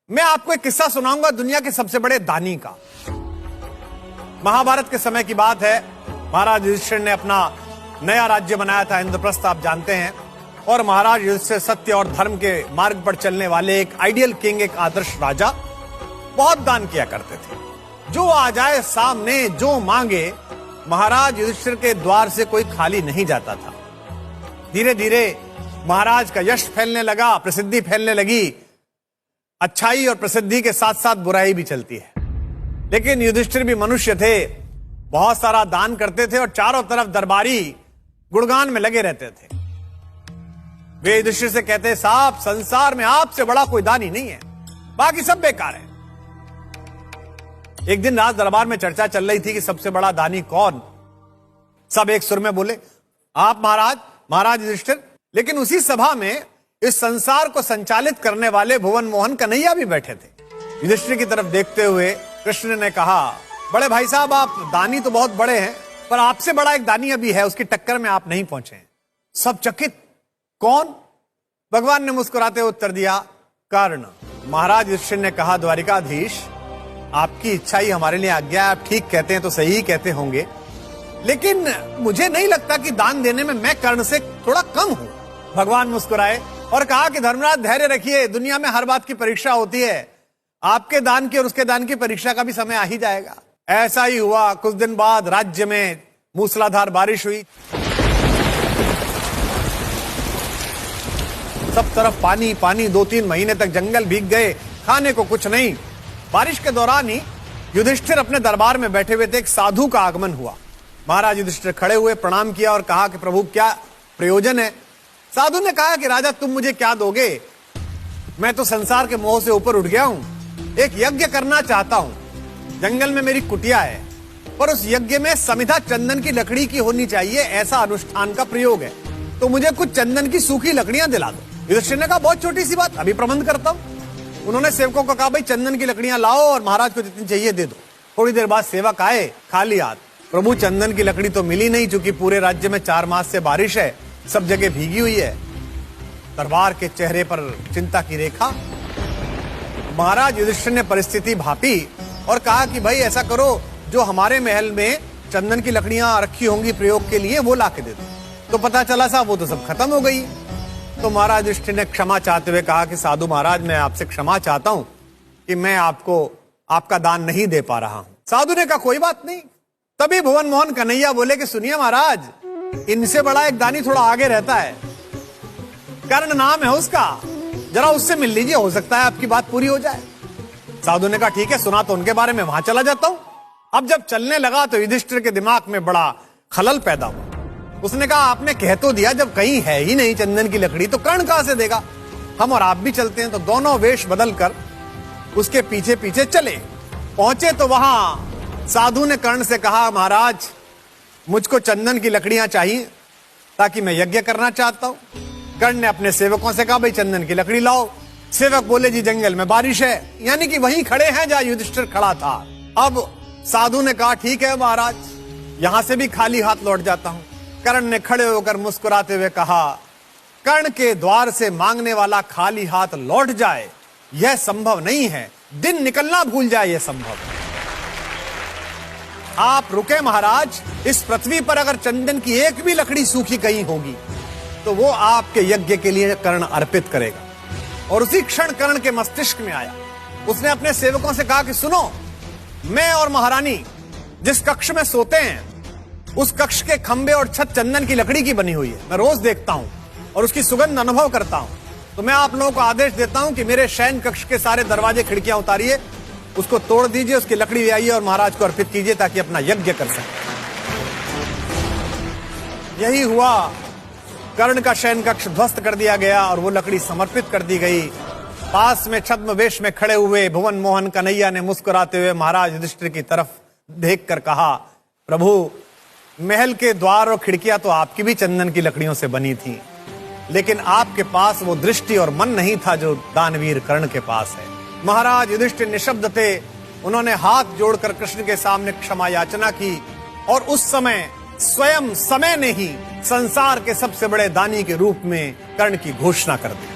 मैं आपको एक किस्सा सुनाऊंगा दुनिया के सबसे बड़े दानी का। महाभारत के समय की बात है। महाराज युधिष्ठिर ने अपना नया राज्य बनाया था, इंद्रप्रस्थ, आप जानते हैं। और महाराज युधिष्ठिर सत्य और धर्म के मार्ग पर चलने वाले एक आइडियल किंग, एक आदर्श राजा, बहुत दान किया करते थे। जो आ जाए सामने, जो मांगे, महाराज युधिष्ठिर के द्वार से कोई खाली नहीं जाता था। धीरे धीरे महाराज का यश फैलने लगा, प्रसिद्धि फैलने लगी। अच्छाई और प्रसिद्धि के साथ साथ बुराई भी चलती है। लेकिन युधिष्ठिर भी मनुष्य थे, बहुत सारा दान करते थे और चारों तरफ दरबारी गुणगान में लगे रहते थे। वे युधिष्ठिर से कहते, साहब, संसार में आपसे बड़ा कोई दानी नहीं है, बाकी सब बेकार है। एक दिन राज दरबार में चर्चा चल रही थी कि सबसे बड़ा दानी कौन। सब एक सुर में बोले, आप महाराज युधिष्ठिर। लेकिन उसी सभा में इस संसार को संचालित करने वाले भुवन मोहन कन्हैया भी बैठे थे। युधिष्ठिर की तरफ देखते हुए कृष्ण ने कहा, बड़े भाई साहब, आप दानी तो बहुत बड़े हैं, पर आपसे बड़ा एक दानी अभी है, उसकी टक्कर में आप नहीं पहुंचे। सब चकित, कौन? भगवान ने मुस्कुराते हुए उत्तर दिया, कर्ण। महाराज युधिष्ठिर ने कहा, द्वारिकाधीश, आपकी इच्छा ही हमारे लिए आज्ञा। आप ठीक कहते हैं तो सही ही कहते होंगे, लेकिन मुझे नहीं लगता कि दान देने में मैं कर्ण से थोड़ा कम हूं। भगवान मुस्कुराए और कहा कि धर्मराज, धैर्य रखिए, दुनिया में हर बात की परीक्षा होती है। आपके दान की और उसके दान की परीक्षा का भी समय आ ही जाएगा। ऐसा ही हुआ। कुछ दिन बाद राज्य में मूसलाधार बारिश हुई। सब तरफ पानी पानी, 2-3 महीने तक जंगल भीग गए, खाने को कुछ नहीं। बारिश के दौरान ही युधिष्ठिर अपने दरबार में बैठे हुए थे। एक साधु का आगमन हुआ। महाराज युधिष्ठिर खड़े हुए, प्रणाम किया और कहा कि प्रभु, क्या प्रयोजन है? साधु ने कहा कि राजा, तुम मुझे क्या दोगे? मैं तो संसार के मोह से ऊपर उठ गया हूं। एक यज्ञ करना चाहता हूं। जंगल में मेरी कुटिया है, पर उस यज्ञ में समिधा चंदन की लकड़ी की होनी चाहिए, ऐसा अनुष्ठान का प्रयोग है। तो मुझे कुछ चंदन की सूखी लकड़ियां दिला दो। युधिष्ठिर ने कहा, बहुत छोटी सी बात, अभी प्रबंध करता हूं। उन्होंने सेवकों को कहा, भाई चंदन की लकड़ियां लाओ और महाराज को जितनी चाहिए दे दो। थोड़ी देर बाद सेवक आए, खाली हाथ। प्रभु, चंदन की लकड़ी तो मिली नहीं, चूंकि पूरे राज्य में 4 मास से बारिश है, सब जगह भीगी हुई है। दरबार के चेहरे पर चिंता की रेखा। महाराज युधिष्ठिर ने परिस्थिति भापी और कहा कि भाई ऐसा करो, जो हमारे महल में चंदन की लकड़ियां रखी होंगी प्रयोग के लिए, वो ला के दे दो। तो पता चला साहब, वो तो सब खत्म हो गई। तो महाराज युधिष्ठिर ने क्षमा चाहते हुए कहा कि साधु महाराज, मैं आपसे क्षमा चाहता हूं कि मैं आपको आपका दान नहीं दे पा रहा हूं। साधु ने कहा, कोई बात नहीं। तभी भुवन मोहन कन्हैया बोले कि सुनिए महाराज, इनसे बड़ा एक दानी थोड़ा आगे रहता है, कर्ण नाम है उसका, जरा उससे मिल लीजिए, हो सकता है आपकी बात पूरी हो जाए। साधु ने कहा, ठीक है, सुना तो उनके बारे में, वहां चला जाता हूं। अब जब चलने लगा तो युधिष्ठिर के दिमाग में बड़ा खलल पैदा हुआ। उसने कहा, आपने कह तो दिया, जब कहीं है ही नहीं चंदन की लकड़ी, तो कर्ण कहां से देगा? हम और आप भी चलते हैं। तो दोनों वेश बदलकर उसके पीछे पीछे चले। पहुंचे तो वहां साधु ने कर्ण से कहा, महाराज, मुझको चंदन की लकड़ियां चाहिए, ताकि मैं यज्ञ करना चाहता हूं। कर्ण ने अपने सेवकों से कहा, भाई चंदन की लकड़ी लाओ। सेवक बोले, जी जंगल में बारिश है, यानी कि वहीं खड़े हैं जहां युधिष्ठिर खड़ा था। अब साधु ने कहा, ठीक है महाराज, यहां से भी खाली हाथ लौट जाता हूं। कर्ण ने खड़े होकर मुस्कुराते हुए कहा, कर्ण के द्वार से मांगने वाला खाली हाथ लौट जाए, यह संभव नहीं है। दिन निकलना भूल जाए, यह संभव है। आप रुके महाराज, इस पृथ्वी पर अगर चंदन की एक भी लकड़ी सूखी कहीं होगी, तो वो आपके यज्ञ के लिए कर्ण अर्पित करेगा। और उसी क्षण कर्ण के मस्तिष्क में आया। उसने अपने सेवकों से कहा कि सुनो, मैं और महारानी जिस कक्ष में सोते हैं, उस कक्ष के खंबे और छत चंदन की लकड़ी की बनी हुई है। मैं रोज देखता हूं और उसकी सुगंध अनुभव करता हूं। तो मैं आप लोगों को आदेश देता हूं कि मेरे शयन कक्ष के सारे दरवाजे खिड़कियां उतारिए, उसको तोड़ दीजिए, उसकी लकड़ी ले आइए और महाराज को अर्पित कीजिए, ताकि अपना यज्ञ कर सके। यही हुआ। कर्ण का शयन कक्ष ध्वस्त कर दिया गया और वो लकड़ी समर्पित कर दी गई। पास में छद्मवेश में खड़े हुए भुवन मोहन कन्हैया ने मुस्कुराते हुए महाराज युधिष्ठिर की तरफ देखकर कहा, प्रभु, महल के द्वार और खिड़कियां तो आपकी भी चंदन की लकड़ियों से बनी थी, लेकिन आपके पास वो दृष्टि और मन नहीं था जो दानवीर कर्ण के पास है। महाराज युधिष्ठिर निशब्द थे। उन्होंने हाथ जोड़कर कृष्ण के सामने क्षमा याचना की और उस समय स्वयं समय ने ही संसार के सबसे बड़े दानी के रूप में कर्ण की घोषणा कर दी।